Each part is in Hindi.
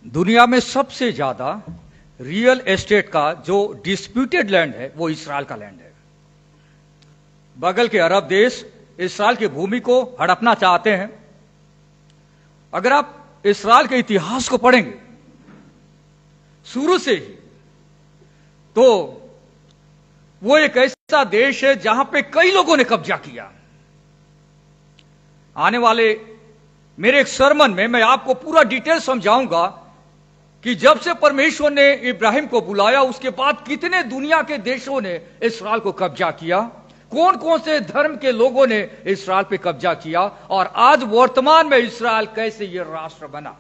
दुनिया में सबसे ज्यादा रियल एस्टेट का जो डिस्प्यूटेड लैंड है वो इस्राएल का लैंड है। बगल के अरब देश इस्राएल की भूमि को हड़पना चाहते हैं। अगर आप इस्राएल के इतिहास को पढ़ेंगे शुरू से ही, तो वो एक ऐसा देश है जहां पे कई लोगों ने कब्जा किया। आने वाले मेरे एक सरमन में मैं आपको पूरा डिटेल समझाऊंगा कि जब से परमेश्वर ने इब्राहिम को बुलाया उसके बाद कितने दुनिया के देशों ने इस्राएल को कब्जा किया, कौन कौन से धर्म के लोगों ने इस्राएल पे कब्जा किया, और आज वर्तमान में इस्राएल कैसे ये राष्ट्र बना।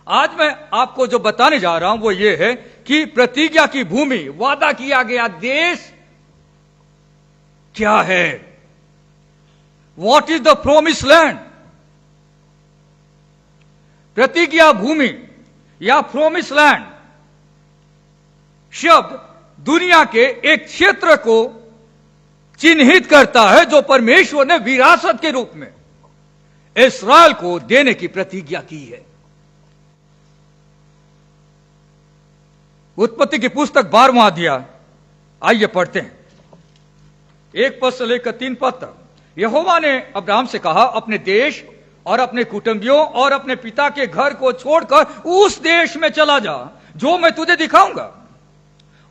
आज मैं आपको जो बताने जा रहा हूं वो ये है कि प्रतिज्ञा की भूमि, वादा किया गया देश क्या है। What is the promise land. प्रतिज्ञा भूमि या प्रोमिस लैंड शब्द दुनिया के एक क्षेत्र को चिन्हित करता है जो परमेश्वर ने विरासत के रूप में इस्राएल को देने की प्रतिज्ञा की है। उत्पत्ति की पुस्तक 12वां अध्याय, आइए पढ़ते हैं 1 पद से लेकर 3 पद तक। यहोवा ने अब्राहम से कहा, अपने देश और अपने कुटुंबियों और अपने पिता के घर को छोड़कर उस देश में चला जा जो मैं तुझे दिखाऊंगा,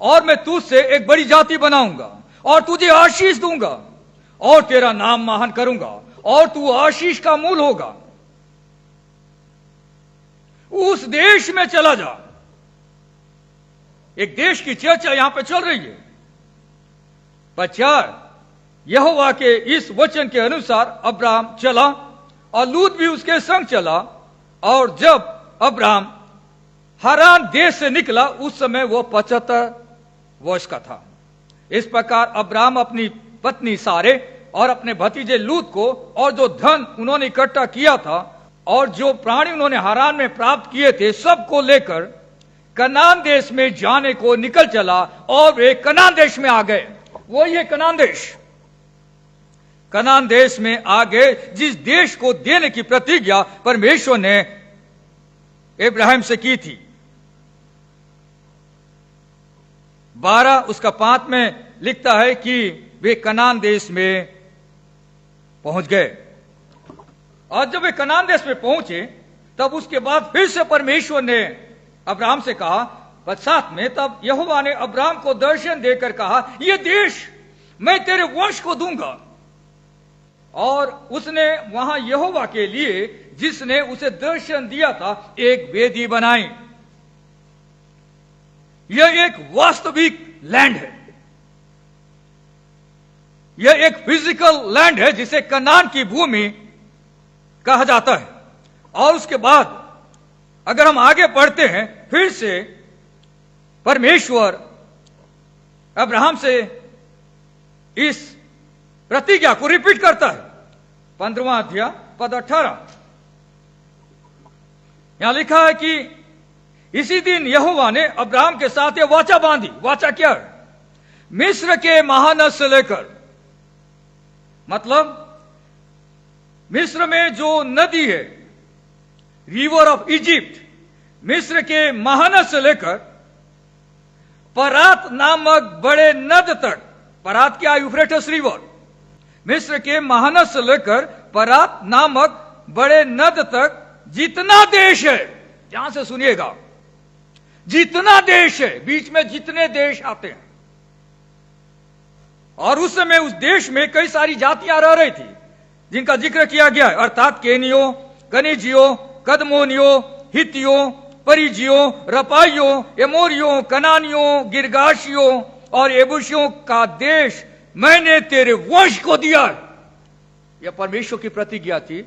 और मैं तुझसे एक बड़ी जाति बनाऊंगा और तुझे आशीष दूंगा और तेरा नाम महान करूंगा और तू आशीष का मूल होगा। उस देश में चला जा। एक देश की चर्चा यहां पे चल रही है। पश्चात यहोवा के इस वचन के अनुसार अब्राहम चला और लूत भी उसके संग चला, और जब अब्राहम हारान देश से निकला उस समय वो 75 वर्ष का था। इस प्रकार अब्राहम अपनी पत्नी सारे और अपने भतीजे लूत को और जो धन उन्होंने इकट्ठा किया था और जो प्राणी उन्होंने हारान में प्राप्त किए थे सबको लेकर कनान देश में जाने को निकल चला, और वे कनान देश में आ गए। वो ये कनान देश में आ गए जिस देश को देने की प्रतिज्ञा परमेश्वर ने इब्राहिम से की थी। 12 उसका 5 में लिखता है कि वे कनान देश में पहुंच गए। और जब वे कनान देश में पहुंचे तब उसके बाद फिर से परमेश्वर ने अब्राहम से कहा, पश्चात में तब यहोवा ने अब्राहम को दर्शन देकर कहा, यह देश मैं तेरे वंश को दूंगा। और उसने वहां यहोवा के लिए जिसने उसे दर्शन दिया था एक वेदी बनाई। यह एक वास्तविक लैंड है। यह एक फिजिकल लैंड है जिसे कनान की भूमि कहा जाता है। और उसके बाद अगर हम आगे बढ़ते हैं, फिर से परमेश्वर अब्राहम से इस प्रतिज्ञा को रिपीट करता है। 15वां अध्याय पद 18, यहां लिखा है कि इसी दिन यहोवा ने अब्राहम के साथ यह वाचा बांधी। वाचा क्या है? मिस्र के महानद से लेकर, मतलब मिस्र में जो नदी है, रिवर ऑफ इजिप्ट, मिस्र के महानद से लेकर परात नामक बड़े नद तक। परात क्या? Euphrates river. मिस्र के महानद से लेकर परात नामक बड़े नद तक जितना देश है, ध्यान से सुनिएगा, जितना देश है, बीच में जितने देश आते हैं। और उस समय उस देश में कई सारी जातियां रह रही थी जिनका जिक्र किया गया है, अर्थात केनियों, कनिजियों, कदमोनियों, हितियों, परिजियों, रपाइयों, एमोरियों, कनानियों, गिरगाशियों और एबुसियों का देश मैंने तेरे वंश को दिया। यह परमेश्वर की प्रतिज्ञा थी।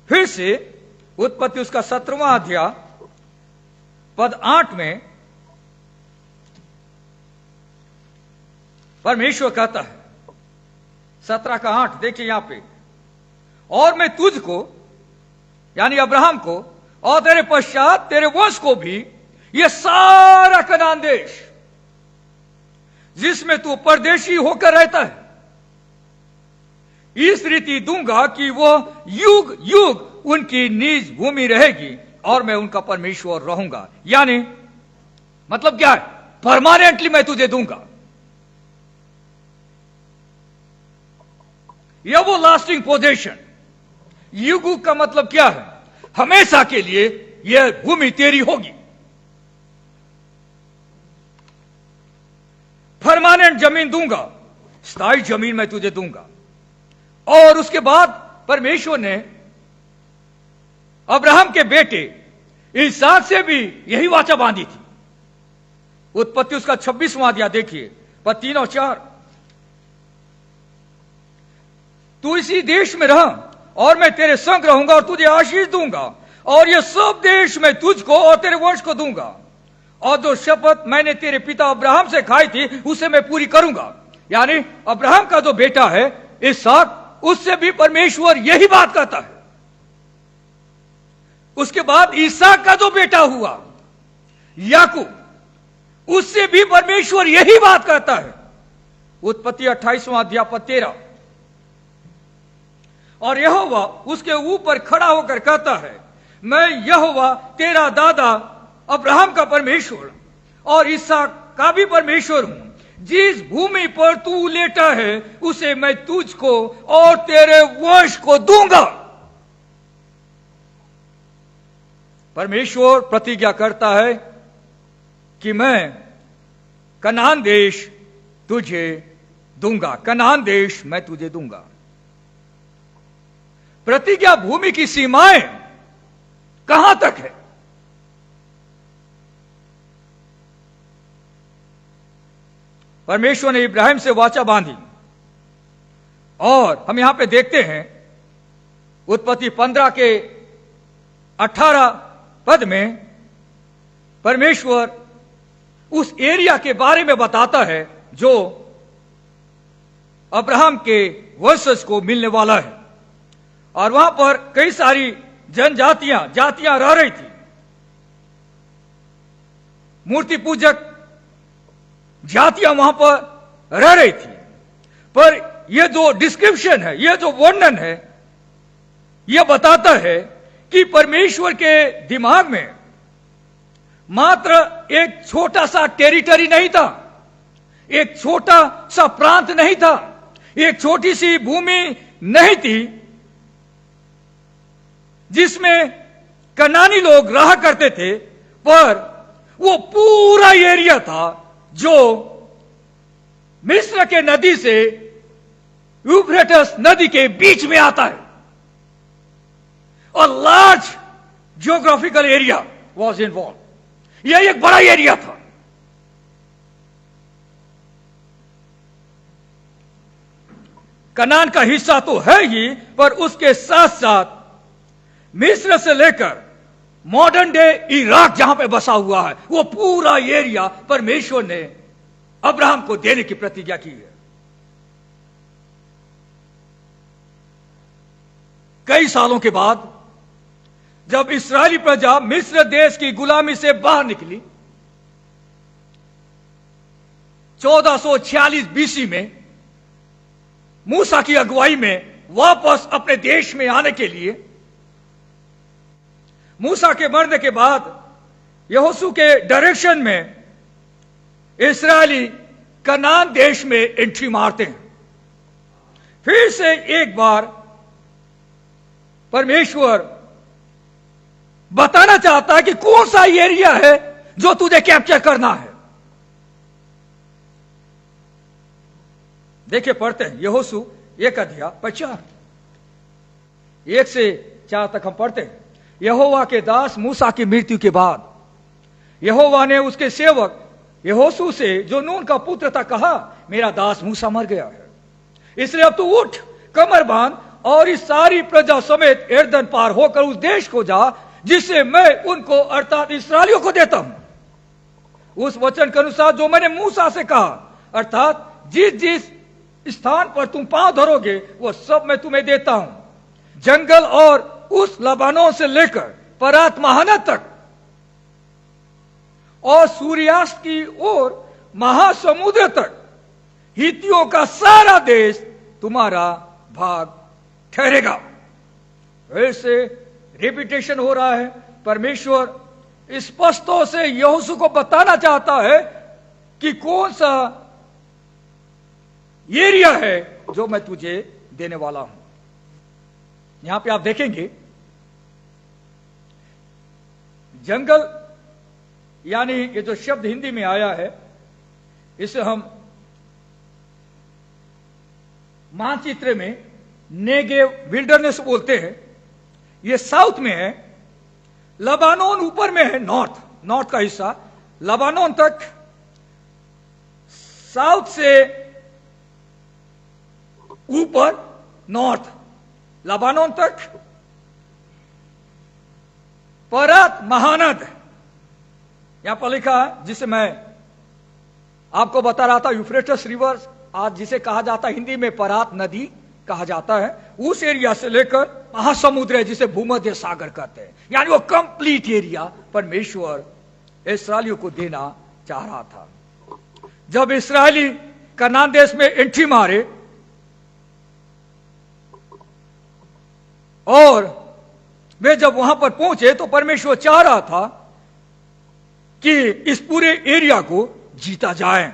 फिर से उत्पत्ति उसका 17वां अध्याय पद 8 में परमेश्वर कहता है, 17 का 8 देखिए यहां पे, और मैं तुझको यानी अब्राहम को और तेरे पश्चात तेरे वंश को भी यह सारा कनान देश जिसमें तू परदेशी होकर रहता है इस रीति दूंगा कि वो युग युग उनकी निज भूमि रहेगी और मैं उनका परमेश्वर रहूंगा। यानी मतलब क्या है? परमानेंटली मैं तुझे दूंगा। यह वो लास्टिंग पोजेशन। युग का मतलब क्या है? हमेशा के लिए यह भूमि तेरी होगी। परमानेंट जमीन दूंगा, स्थायी जमीन मैं तुझे दूंगा। और उसके बाद परमेश्वर ने अब्राहम के बेटे इसहाक से भी यही वाचा बांधी थी। उत्पत्ति उसका 26वां अध्याय देखिए, पर 3 और 4। तू इसी देश में रह और मैं तेरे संग रहूंगा और तुझे आशीष दूंगा और यह सब देश मैं तुझको और तेरे वंश को दूंगा और जो शपथ मैंने तेरे पिता अब्राहम से खाई थी उसे मैं पूरी करूंगा। यानी अब्राहम का जो बेटा है इसहाक, उससे भी परमेश्वर यही बात कहता है। उसके बाद इसहाक का जो बेटा हुआ याकूब, उससे भी परमेश्वर यही बात कहता है। उत्पत्ति 28वां अध्याय 13। और यहोवा उसके ऊपर खड़ा होकर कहता है, मैं यहोवा तेरा दादा अब्राहम का परमेश्वर और इसहाक का भी परमेश्वर हूं। जिस भूमि पर तू लेटा है उसे मैं तुझको और तेरे वंश को दूंगा। परमेश्वर प्रतिज्ञा करता है कि मैं कनान देश तुझे दूंगा, कनान देश मैं तुझे दूंगा। प्रतिज्ञा भूमि की सीमाएं कहां तक है? परमेश्वर ने इब्राहिम से वाचा बांधी और हम यहां पे देखते हैं उत्पत्ति 15 के 18 पद में परमेश्वर उस एरिया के बारे में बताता है जो अब्राहम के वंशज को मिलने वाला है। और वहां पर कई सारी जातियां रह रही थी। मूर्ति पूजक जातियां वहां पर रह रही थी। पर यह जो डिस्क्रिप्शन है, यह जो वर्णन है, यह बताता है कि परमेश्वर के दिमाग में मात्र एक छोटा सा टेरिटरी नहीं था, एक छोटा सा प्रांत नहीं था, एक छोटी सी भूमि नहीं थी जिसमें कनानी लोग रहा करते थे, पर वो पूरा एरिया था जो मिस्र के नदी से यूफ्रेटस नदी के बीच में आता है। और large geographical area was involve. यह एक बड़ा एरिया था। कनान का हिस्सा तो है ही, पर उसके साथ साथ मिस्र से लेकर मॉडर्न डे इराक जहां पे बसा हुआ है, वो पूरा एरिया परमेश्वर ने अब्राहम को देने की प्रतिज्ञा की है। कई सालों के बाद जब इस्राएली प्रजा मिस्र देश की गुलामी से बाहर निकली, 1446 बीसी में मूसा की अगुवाई में वापस अपने देश में आने के लिए, मूसा के मरने के बाद यहोशू के डायरेक्शन में इस्राएली कनान देश में एंट्री मारते हैं। फिर से एक बार परमेश्वर बताना चाहता है कि कौन सा एरिया है जो तुझे कैप्चर करना है। देखिए, पढ़ते हैं यहोशू 1 अध्याय 50, 1 से 4 तक हम पढ़ते हैं। यहोवा के दास मूसा की मृत्यु के बाद यहोवा ने उसके सेवक यहोशू से जो नून का पुत्र था कहा, मेरा दास मूसा मर गया है, इसलिए अब तू उठ, कमर बांध और इस सारी प्रजा समेत यरदन पार होकर उस देश को जा जिसे मैं उनको अर्थात इस्राएलियों को देता हूं। उस वचन के अनुसार जो मैंने मूसा से कहा, अर्थात जिस जिस स्थान पर तुम पांव धरोगे वो सब मैं तुम्हें देता हूं। जंगल और उस लबानों से लेकर परात महानद तक और सूर्यास्त की ओर महासमुद्र तक हित्तियों का सारा देश तुम्हारा भाग ठहरेगा। वैसे रिपीटेशन हो रहा है। परमेश्वर स्पष्टों से यहोशू को बताना चाहता है कि कौन सा एरिया है जो मैं तुझे देने वाला हूं। यहां पे आप देखेंगे जंगल, यानी ये जो शब्द हिंदी में आया है इसे हम मानचित्र में नेगेव विल्डरनेस बोलते हैं। ये साउथ में है, लबानोन ऊपर में है, नॉर्थ का हिस्सा लबानोन तक, साउथ से ऊपर नॉर्थ लबानोन तक, परात महानद यहां पर लिखा है, जिसे मैं आपको बता रहा था, यूफ्रेटस रिवर, आज जिसे कहा जाता है हिंदी में परात नदी कहा जाता है, उस एरिया से लेकर महासमुद्र है जिसे भूमध्य सागर कहते हैं, यानी वो कंप्लीट एरिया परमेश्वर इस्राएलियों को देना चाह रहा था। जब इस्राएली कनान देश में एंट्री मारे और वे जब वहां पर पहुंचे तो परमेश्वर चाह रहा था कि इस पूरे एरिया को जीता जाए,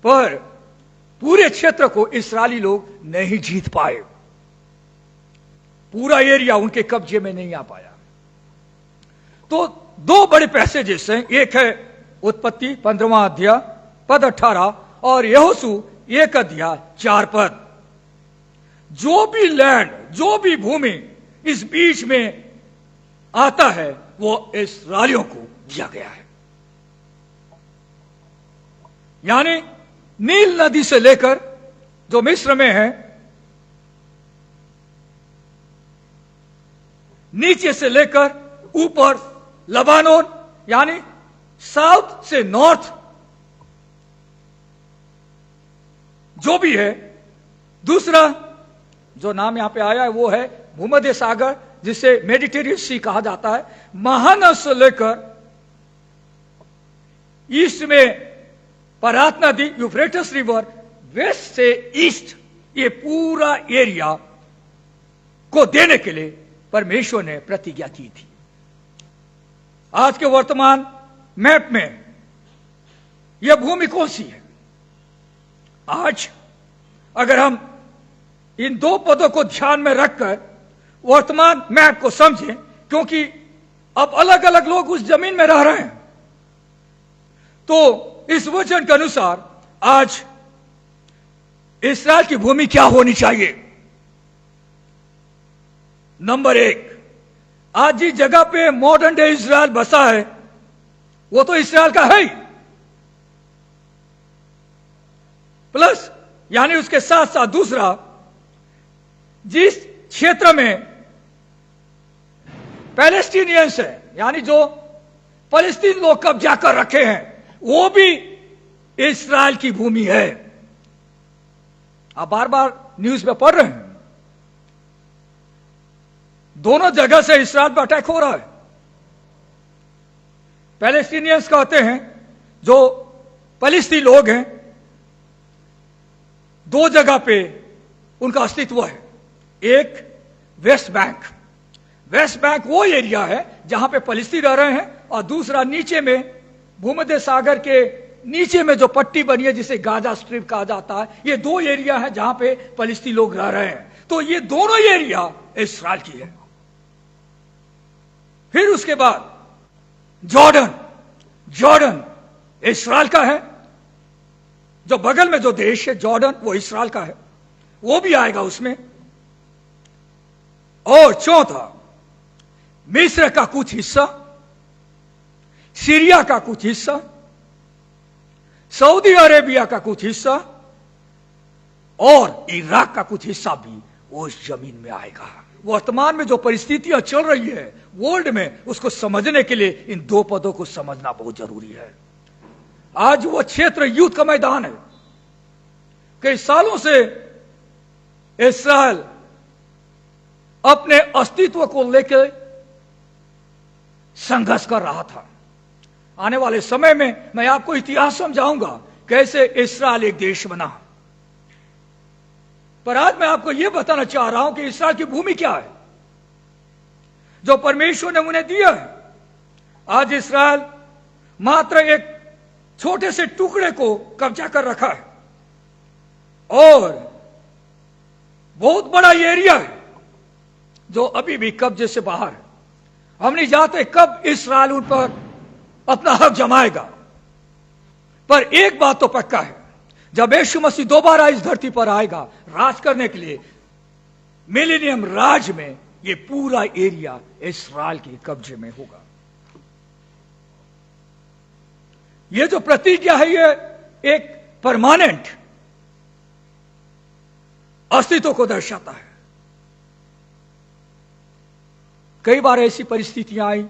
पर पूरे क्षेत्र को इस्राएली लोग नहीं जीत पाए, पूरा एरिया उनके कब्जे में नहीं आ पाया। तो दो बड़े पैसेजेस हैं, एक है उत्पत्ति 15वां अध्याय पद 18 और यहोशू 1 अध्याय 4 पद। जो भी लैंड, जो भी भूमि इस बीच में आता है वो इस्राएलियों को दिया गया है। यानी नील नदी से लेकर जो मिस्र में है, नीचे से लेकर ऊपर लबानोन, यानी साउथ से नॉर्थ जो भी है। दूसरा जो नाम यहां पे आया है वो है भूमध्य सागर, जिसे मेडिटेरियन सी कहा जाता है। महानद से लेकर ईस्ट में परात नदी, यूफ्रेटस रिवर, वेस्ट से ईस्ट, ये पूरा एरिया को देने के लिए परमेश्वर ने प्रतिज्ञा की थी। आज के वर्तमान मैप में यह भूमि कौन सी है? आज अगर हम इन दो पदों को ध्यान में रखकर वर्तमान मैप को समझें, क्योंकि अब अलग अलग लोग उस जमीन में रह रहे हैं, तो इस वचन के अनुसार आज इस्राएल की भूमि क्या होनी चाहिए? नंबर 1, आज जिस जगह पे मॉडर्न डे इस्राएल बसा है वो तो इस्राएल का है ही, प्लस यानी उसके साथ साथ दूसरा, जिस क्षेत्र में पैलेस्टीनियंस है, यानी जो फलस्तीन लोग कब्जा कर रखे हैं, वो भी इस्राएल की भूमि है। आप बार बार न्यूज में पढ़ रहे हैं, दोनों जगह से इस्राएल पर अटैक हो रहा है। पैलेस्टीनियंस कहते हैं, जो फलस्तीन लोग हैं, दो जगह पे उनका अस्तित्व है। एक वेस्ट बैंक वो एरिया है जहां पे फलस्तीन रह रहे हैं, और दूसरा नीचे में भूमध्य सागर के नीचे में जो पट्टी बनी है जिसे गाजा स्ट्रिप कहा जाता है, ये दो एरिया है जहां पे फलस्तीन लोग रह रहे हैं। तो ये दोनों एरिया इस्राएल की है। फिर उसके बाद जॉर्डन इस्राएल का है, जो बगल में जो देश है जॉर्डन वो इस्राएल का है, वो भी आएगा उसमें। और चौथा, मिस्र का कुछ हिस्सा, सीरिया का कुछ हिस्सा, सऊदी अरेबिया का कुछ हिस्सा और इराक का कुछ हिस्सा भी उस जमीन में आएगा। वर्तमान में जो परिस्थितियां चल रही है वर्ल्ड में, उसको समझने के लिए इन दो पदों को समझना बहुत जरूरी है। आज वो क्षेत्र युद्ध का मैदान है। कई सालों से इस्राएल अपने अस्तित्व को लेकर संघर्ष कर रहा था। आने वाले समय में मैं आपको इतिहास समझाऊंगा कैसे इस्राएल एक देश बना। पर आज मैं आपको यह बताना चाह रहा हूं कि इस्राएल की भूमि क्या है। जो परमेश्वर ने उन्हें दिया है। आज इस्राएल मात्र एक छोटे से टुकड़े को कब्जा कर रखा है और बहुत बड़ा एरिया है जो अभी भी कब्जे से बाहर है। हम नहीं जानते कब इस्राएल उन पर अपना हक जमाएगा, पर एक बात तो पक्का है, जब यीशु मसीह दोबारा इस धरती पर आएगा राज करने के लिए, मिलेनियम राज में ये पूरा एरिया इस्राएल के कब्जे में होगा। ये जो प्रतिज्ञा है ये एक परमानेंट अस्तित्व को दर्शाता है। कई बार ऐसी परिस्थितियां आई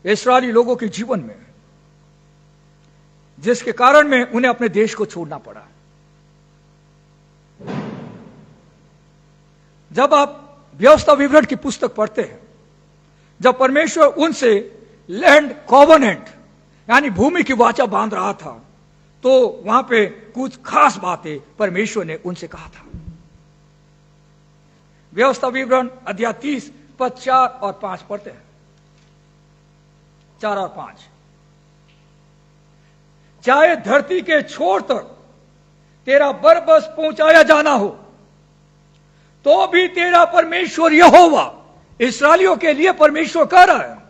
इस्राएली लोगों के जीवन में जिसके कारण में उन्हें अपने देश को छोड़ना पड़ा। जब आप व्यवस्था विवरण की पुस्तक पढ़ते हैं, जब परमेश्वर उनसे लैंड कॉवेनेंट यानी भूमि की वाचा बांध रहा था, तो वहां पे कुछ खास बातें परमेश्वर ने उनसे कहा था। व्यवस्था विवरण अध्याय 30 पद 4 और 5 पढ़ते हैं। 4 और 5, चाहे धरती के छोर तक तेरा बरबस पहुंचाया जाना हो, तो भी तेरा परमेश्वर यहोवा, इस्राएलियों के लिए परमेश्वर कह रहा है,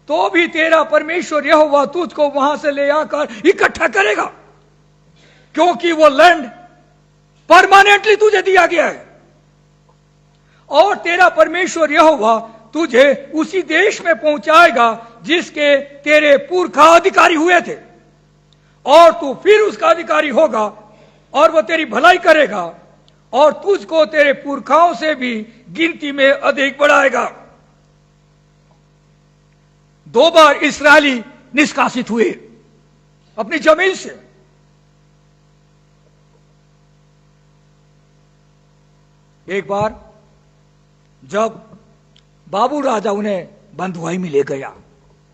तो भी तेरा परमेश्वर यहोवा तुझको वहां से ले आकर इकट्ठा करेगा, क्योंकि वो लैंड परमानेंटली तुझे दिया गया है। और तेरा परमेश्वर यहोवा तुझे उसी देश में पहुंचाएगा जिसके तेरे पुरखा अधिकारी हुए थे, और तू फिर उसका अधिकारी होगा, और वो तेरी भलाई करेगा और तुझको तेरे पुरखाओं से भी गिनती में अधिक बढ़ाएगा। 2 बार इस्राएली निष्कासित हुए अपनी जमीन से। एक बार जब बाबुल राजा उन्हें बंधुआई में ले गया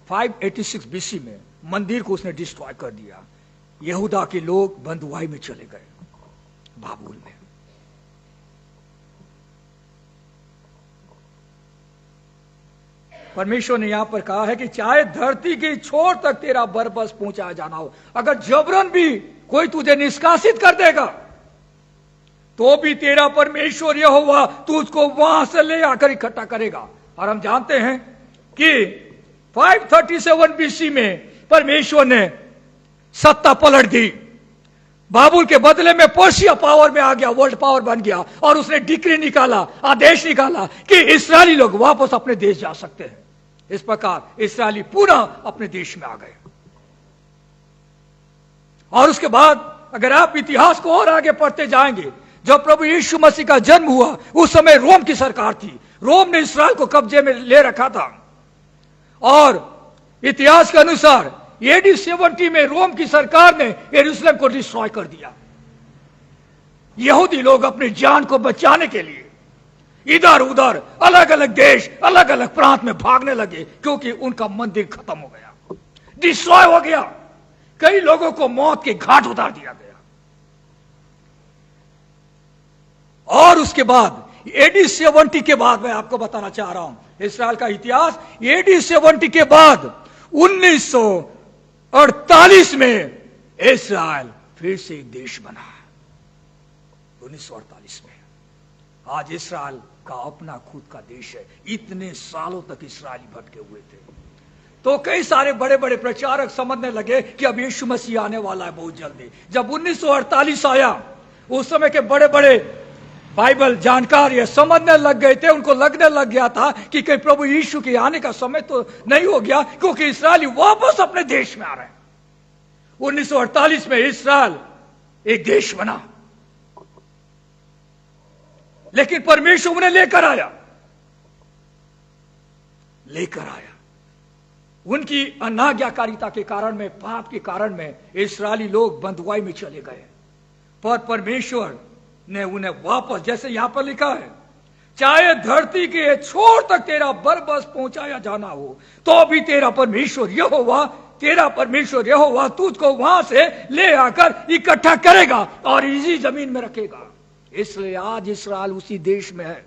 586 बीसी में, मंदिर को उसने डिस्ट्रॉय कर दिया। यहूदा के लोग बंधुआई में चले गए बाबुल में। परमेश्वर ने यहां पर कहा है कि चाहे धरती के छोर तक तेरा बरबस पहुंचाया जाना हो, अगर जबरन भी कोई तुझे निष्कासित कर देगा, तो भी तेरा परमेश्वर यहोवा तुझको वहां से ले आकर इकट्ठा करेगा। और हम जानते हैं कि 537 बीसी में परमेश्वर ने सत्ता पलट दी। बाबुल के बदले में पर्शिया पावर में आ गया, वर्ल्ड पावर बन गया, और उसने डिक्री निकाला, आदेश निकाला कि इस्राएली लोग वापस अपने देश जा सकते हैं। इस प्रकार इस्राएली पुनः अपने देश में आ गए। और उसके बाद अगर आप इतिहास को और आगे पढ़ते जाएंगे, जब प्रभु यीशु मसीह का जन्म हुआ उस समय रोम की सरकार थी। रोम ने इस्राएल को कब्जे में ले रखा था, और इतिहास के अनुसार AD 70 में रोम की सरकार ने यरूशलेम को डिस्ट्रॉय कर दिया। यहूदी लोग अपनी जान को बचाने के लिए इधर उधर अलग अलग देश, अलग अलग प्रांत में भागने लगे, क्योंकि उनका मंदिर खत्म हो गया, डिस्ट्रॉय हो गया। कई लोगों को मौत के घाट उतार दिया गया। और उसके बाद AD 70 के बाद, मैं आपको बताना चाह रहा हूं इस्राएल का इतिहास, AD 70 के बाद 1948 में इस्राएल फिर से एक देश बना। 1948 में आज इस्राएल का अपना खुद का देश है। इतने सालों तक इस्राएली भटके हुए थे, तो कई सारे बड़े बड़े प्रचारक समझने लगे कि अब यीशु मसीह आने वाला है बहुत जल्दी। जब 1948 आया, उस समय के बड़े बड़े बाइबल जानकार ये समझने लग गए थे, उनको लगने लग गया था कि कहीं प्रभु यीशु के आने का समय तो नहीं हो गया, क्योंकि इस्राएली वापस अपने देश में आ रहे हैं। 1948 में इस्राएल एक देश बना, लेकिन परमेश्वर उन्हें लेकर आया। उनकी अनाज्ञाकारिता के कारण में, पाप के कारण में इस्राएली लोग बंधुआई में चले गए, पर परमेश्वर ने उन्हें वापस, जैसे यहां पर लिखा है, चाहे धरती के छोर तक तेरा बरबस पहुंचाया जाना हो, तो भी तेरा परमेश्वर यहोवा तुझको वहां से ले आकर इकट्ठा करेगा और इसी जमीन में रखेगा। इसलिए आज इस्राएल उसी देश में है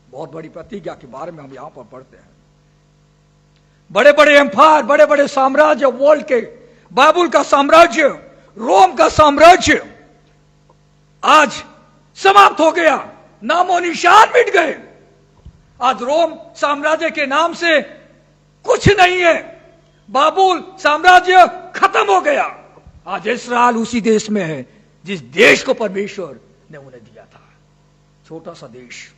बहुत बड़ी प्रतिज्ञा के बारे में हम यहां पर पढ़ते हैं। बड़े बड़े एम्पायर, बड़े बड़े साम्राज्य वर्ल्ड के, बाबुल का साम्राज्य, रोम का साम्राज्य आज समाप्त हो गया, नामो निशान मिट गए। आज रोम साम्राज्य के नाम से कुछ नहीं है, बाबुल साम्राज्य खत्म हो गया। आज इस्राएल उसी देश में है जिस देश को परमेश्वर ने उन्हें दिया था। छोटा सा देश,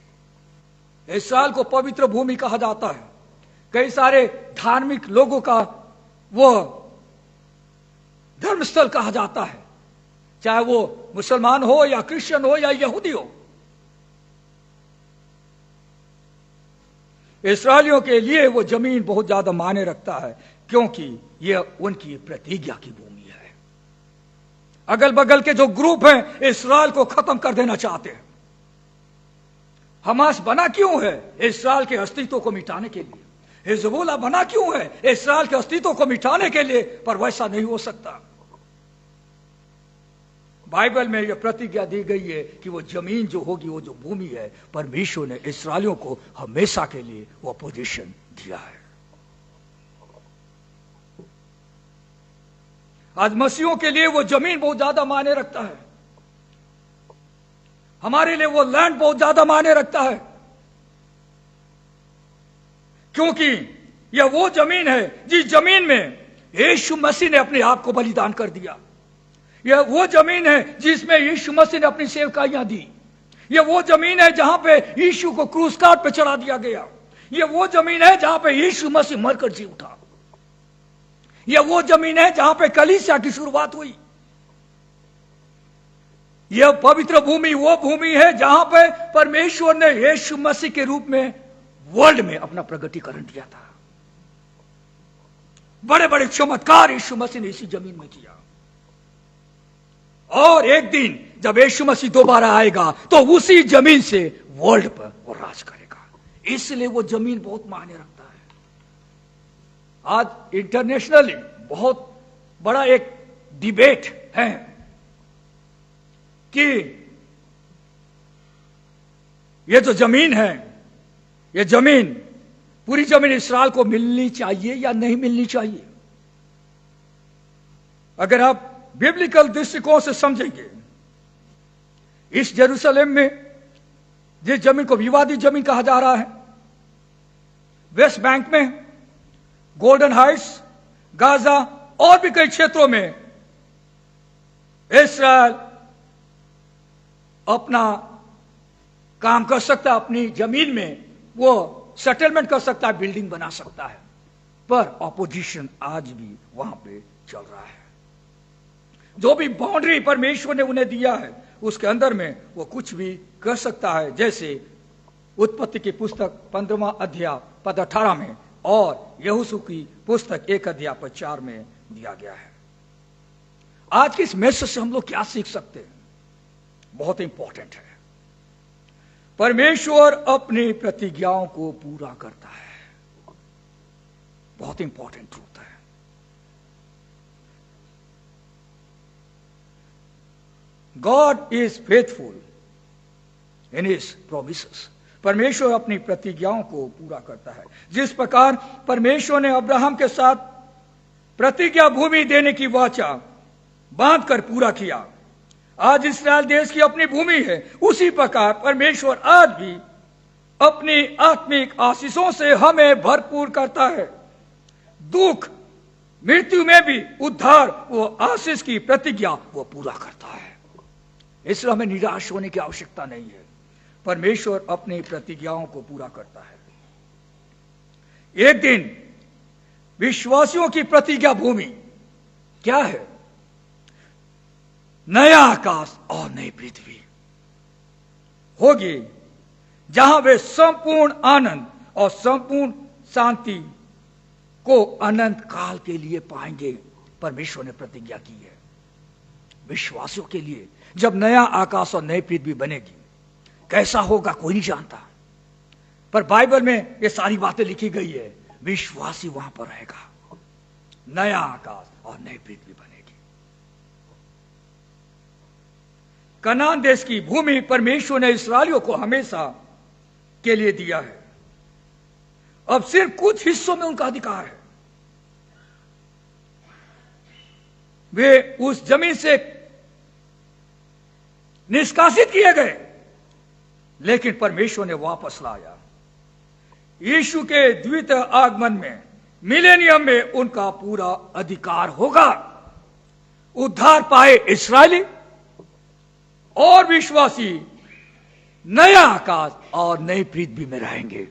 इस्राएल को पवित्र भूमि कहा जाता है। कई सारे धार्मिक लोगों का वो धर्मस्थल कहा जाता है, चाहे वो मुसलमान हो या क्रिश्चियन हो या यहूदी हो। इस्राएलियों के लिए वो जमीन बहुत ज्यादा मायने रखता है, क्योंकि यह उनकी प्रतिज्ञा की भूमि है। अगल बगल के जो ग्रुप हैं इस्राएल को खत्म कर देना चाहते हैं। हमास बना क्यों है? इस्राएल के अस्तित्व को मिटाने के लिए। हिजबुल्लाह बना क्यों है? इस्राएल के अस्तित्व को मिटाने के लिए। पर वैसा नहीं हो सकता। बाइबल में यह प्रतिज्ञा दी गई है कि वो जमीन जो होगी, वो जो भूमि है, परमेश्वर ने इस्राएलियों को हमेशा के लिए वो पोजीशन दिया है। आज मसीहों के लिए वो जमीन बहुत ज्यादा मायने रखता है। हमारे लिए वो लैंड बहुत ज्यादा मायने रखता है, क्योंकि यह वो जमीन है जिस जमीन में यीशु मसीह ने अपने आप को बलिदान कर दिया। यह वो जमीन है जिसमें यीशु मसीह ने अपनी सेवकाइयां दी। यह वो जमीन है जहां पे यीशु को क्रूस काट पे चढ़ा दिया गया। यह वो जमीन है जहां पे यीशु मसीह मरकर जी उठा। यह वो जमीन है जहां पे कलीसिया की शुरुआत हुई। यह पवित्र भूमि वो भूमि है जहां पे परमेश्वर ने यीशु मसीह के रूप में वर्ल्ड में अपना प्रगटीकरण दिया था। बड़े बड़े चमत्कार यीशु मसीह ने इसी जमीन में किया। और एक दिन जब यीशु मसीह दोबारा आएगा तो उसी जमीन से वर्ल्ड पर वो राज करेगा। इसलिए वो जमीन बहुत मायने रखता है। आज इंटरनेशनली बहुत बड़ा एक डिबेट है कि ये जो जमीन है, ये जमीन, पूरी जमीन इस्राएल को मिलनी चाहिए या नहीं मिलनी चाहिए। अगर आप बिब्लिकल दृष्टिकोण से समझेंगे, इस जेरूसलम में जिस जमीन को विवादित जमीन कहा जा रहा है, वेस्ट बैंक में, गोल्डन हाइट्स, गाजा और भी कई क्षेत्रों में इस्राएल अपना काम कर सकता है। अपनी जमीन में वो सेटलमेंट कर सकता है, बिल्डिंग बना सकता है। पर ऑपोजिशन आज भी वहां पे चल रहा है। जो भी बाउंड्री परमेश्वर ने उन्हें दिया है उसके अंदर में वो कुछ भी कर सकता है। जैसे उत्पत्ति की पुस्तक 15वां अध्याय पद 18 में और यहोशू की पुस्तक 1 अध्याय पद 4 में दिया गया है। आज की इस मैसेज से हम लोग क्या सीख सकते हैं? बहुत इंपॉर्टेंट है। परमेश्वर अपनी प्रतिज्ञाओं को पूरा करता है। बहुत इंपॉर्टेंट ट्रूथ है। God is faithful in his promises. परमेश्वर अपनी प्रतिज्ञाओं को पूरा करता है। जिस प्रकार परमेश्वर ने अब्राहम के साथ प्रतिज्ञा भूमि देने की वाचा बांधकर पूरा किया, आज इस्राएल देश की अपनी भूमि है, उसी प्रकार परमेश्वर आज भी अपनी आत्मिक आशीषों से हमें भरपूर करता है। दुख मृत्यु में भी उद्धार वो आशीष की प्रतिज्ञा वो पूरा करता है। इसलिए हमें निराश होने की आवश्यकता नहीं है। परमेश्वर अपनी प्रतिज्ञाओं को पूरा करता है। एक दिन विश्वासियों की प्रतिज्ञा भूमि क्या है? नया आकाश और नई पृथ्वी होगी, जहां वे संपूर्ण आनंद और संपूर्ण शांति को अनंत काल के लिए पाएंगे। परमेश्वर ने प्रतिज्ञा की है विश्वासियों के लिए। जब नया आकाश और नई पृथ्वी बनेगी, कैसा होगा कोई नहीं जानता, पर बाइबल में ये सारी बातें लिखी गई है। विश्वासी वहां पर रहेगा, नया आकाश और नई पृथ्वी बनेगी। कनान देश की भूमि परमेश्वर ने इस्राएलियों को हमेशा के लिए दिया है। अब सिर्फ कुछ हिस्सों में उनका अधिकार है। वे उस जमीन से निष्कासित किए गए, लेकिन परमेश्वर ने वापस लाया। यीशु के द्वितीय आगमन में, मिलेनियम में उनका पूरा अधिकार होगा। उद्धार पाए इस्राएली और विश्वासी नया आकाश और नई पृथ्वी में रहेंगे।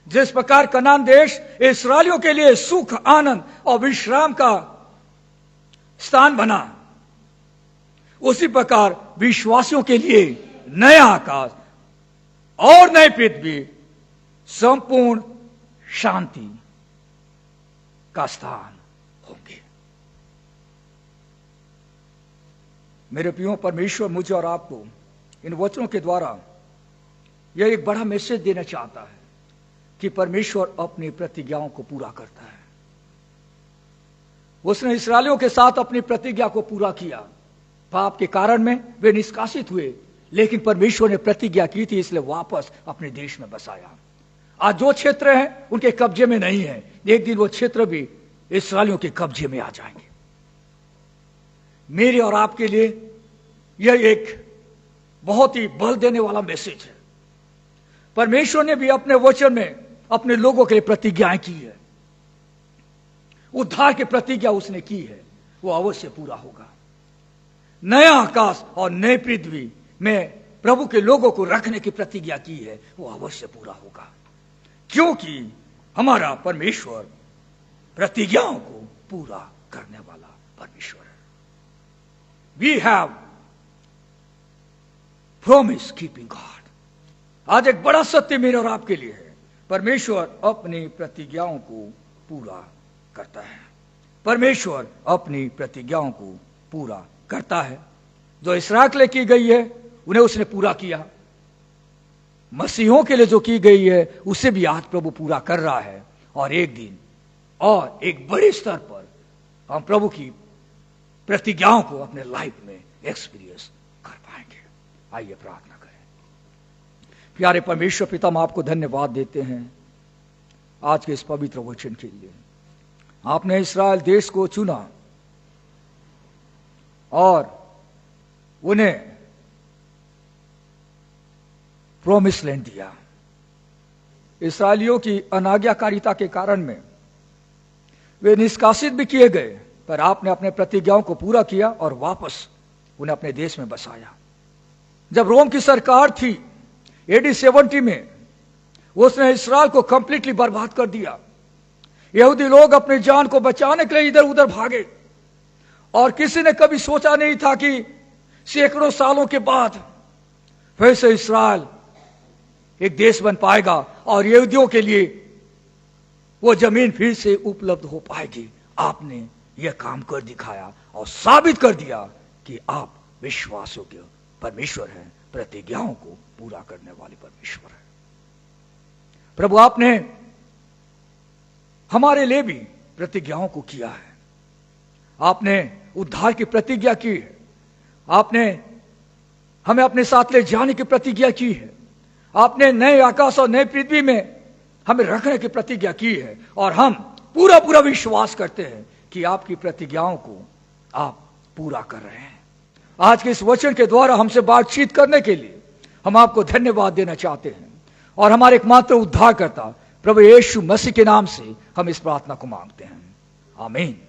जिस प्रकार कनान देश इस्राएलियों के लिए सुख, आनंद और विश्राम का स्थान बना, उसी प्रकार विश्वासियों के लिए नया आकाश और नई पृथ्वी संपूर्ण शांति का स्थान होंगे। मेरे प्रियो, परमेश्वर मुझे और आपको इन वचनों के द्वारा यह एक बड़ा मैसेज देना चाहता है कि परमेश्वर अपनी प्रतिज्ञाओं को पूरा करता है। उसने इस्राएलियों के साथ अपनी प्रतिज्ञा को पूरा किया। पाप के कारण में वे निष्कासित हुए, लेकिन परमेश्वर ने प्रतिज्ञा की थी, इसलिए वापस अपने देश में बसाया। आज जो क्षेत्र हैं उनके कब्जे में नहीं है, एक दिन वो क्षेत्र भी इस्राएलियों के कब्जे में आ जाएंगे। मेरे और आपके लिए यह एक बहुत ही बल देने वाला मैसेज है। परमेश्वर ने भी अपने वचन में अपने लोगों के लिए प्रतिज्ञाएं की है। उद्धार की प्रतिज्ञा उसने की है, वो अवश्य पूरा होगा। नया आकाश और नई पृथ्वी में प्रभु के लोगों को रखने की प्रतिज्ञा की है, वो अवश्य पूरा होगा, क्योंकि हमारा परमेश्वर प्रतिज्ञाओं को पूरा करने वाला परमेश्वर है। We have promise keeping God. आज एक बड़ा सत्य मेरे और आपके लिए है, परमेश्वर अपनी प्रतिज्ञाओं को पूरा करता है। परमेश्वर अपनी प्रतिज्ञाओं को पूरा करता है। जो इसराइल के लिए की गई है उन्हें उसने पूरा किया। मसीहों के लिए जो की गई है उसे भी आज प्रभु पूरा कर रहा है, और एक दिन और एक बड़े स्तर पर हम प्रभु की प्रतिज्ञाओं को अपने लाइफ में एक्सपीरियंस कर पाएंगे। आइए प्रार्थना करें। प्यारे परमेश्वर पिता, हम आपको धन्यवाद देते हैं आज के इस पवित्र वचन के लिए। आपने इस्राएल देश को चुना और उन्हें प्रॉमिस लैंड दिया। इस्राएलियों की अनाज्ञाकारिता के कारण में वे निष्कासित भी किए गए, पर आपने अपने प्रतिज्ञाओं को पूरा किया और वापस उन्हें अपने देश में बसाया। जब रोम की सरकार थी AD 70 में, उसने इस्राएल को कंप्लीटली बर्बाद कर दिया। यहूदी लोग अपनी जान को बचाने के लिए इधर उधर भागे, और किसी ने कभी सोचा नहीं था कि सैकड़ों सालों के बाद फिर से इस्राएल एक देश बन पाएगा और यहूदियों के लिए वो जमीन फिर से उपलब्ध हो पाएगी। आपने यह काम कर दिखाया और साबित कर दिया कि आप विश्वासों के परमेश्वर हैं, प्रतिज्ञाओं को पूरा करने वाले परमेश्वर है। प्रभु, आपने हमारे लिए भी प्रतिज्ञाओं को किया है। आपने उद्धार की प्रतिज्ञा की है। आपने हमें अपने साथ ले जाने की प्रतिज्ञा की है। आपने नए आकाश और नए पृथ्वी में हमें रखने की प्रतिज्ञा की है, और हम पूरा पूरा विश्वास करते हैं कि आपकी प्रतिज्ञाओं को आप पूरा कर रहे हैं। आज के इस वचन के द्वारा हमसे बातचीत करने के लिए हम आपको धन्यवाद देना चाहते हैं, और हमारे एकमात्र उद्धारकर्ता प्रभु यीशु मसीह के नाम से हम इस प्रार्थना को मांगते हैं। आमीन।